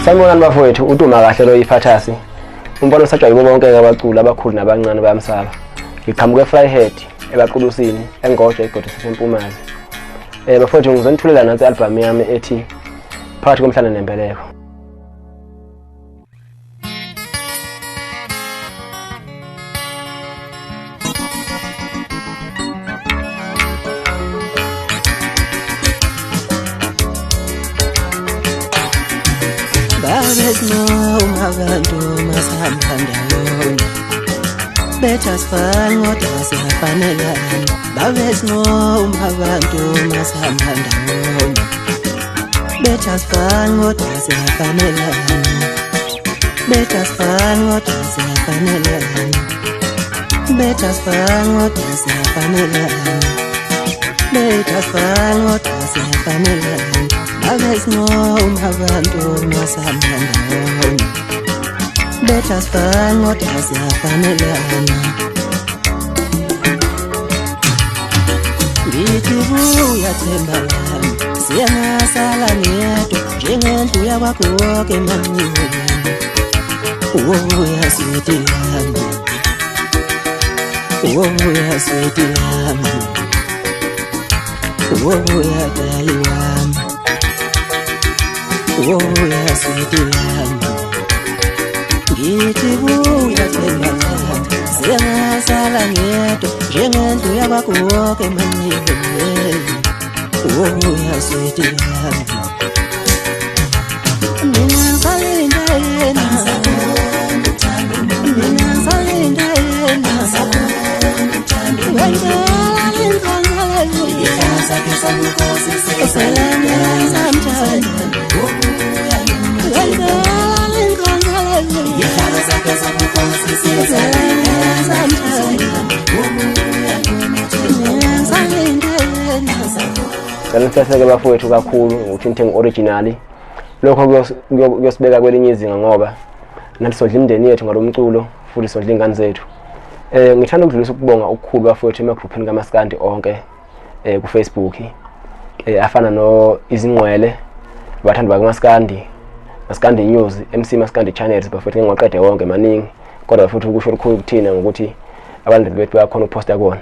Sanibonani bafowethu, uDuma kahle lo yiphathasi. Umbona usatshwa yibo bonke abaculi abakhulu nabancane bayamsaba. Ngiqhamuke Fryhead ebaqulusini engoje iGodo seMpumazi. Bafowethu ngizonithulela nansi album yami ethi Phakathi komhlana nembeleko. Abantu masihamba ndawonye betha sifane kodwa siyafanelana babesinoma abantu masihamba ndawonye betha sifane kodwa siyafanelana betha sifane kodwa siyafanelana betha sifane kodwa siyafanelana betha sifane kodwa siyafanelana babesinoma abantu masihamba ndawonye betha sifane kodwa siyafanelana ngithi buya themba lami siyangasala ngedwa njengendlu yakwakho wonke emanyweni uya sweet yami uya sweet yami uya dali wami uya sweet yami ngithi buya themba lami siyangasala ngedwa njengendlu yakwakho wonke emanyweni uya sweet yami mina ngisalinda yena mina ngisalinda yena Ngiyaniseseke bafowethu kakhulu ukuthi nithenga originally lokho kuyosibeka kwelinye izinga ngoba nathi sondla imindeni yethu ngalomculo futhi sondla ingane zethu. Ngithanda ukudlulisa ukubonga okukhulu bafowethu emagroupini kaMaskandi onke ku Facebook afana no Izingqwele abathandi bakaMaskandi, Maskandi News, MC Maskandi Channels bafowethu ngingaqede wonke maningi kodwa futhi ukusho okukhulu kuthina ngokuthi abalandeli bethu bayakhona ukuposta kona.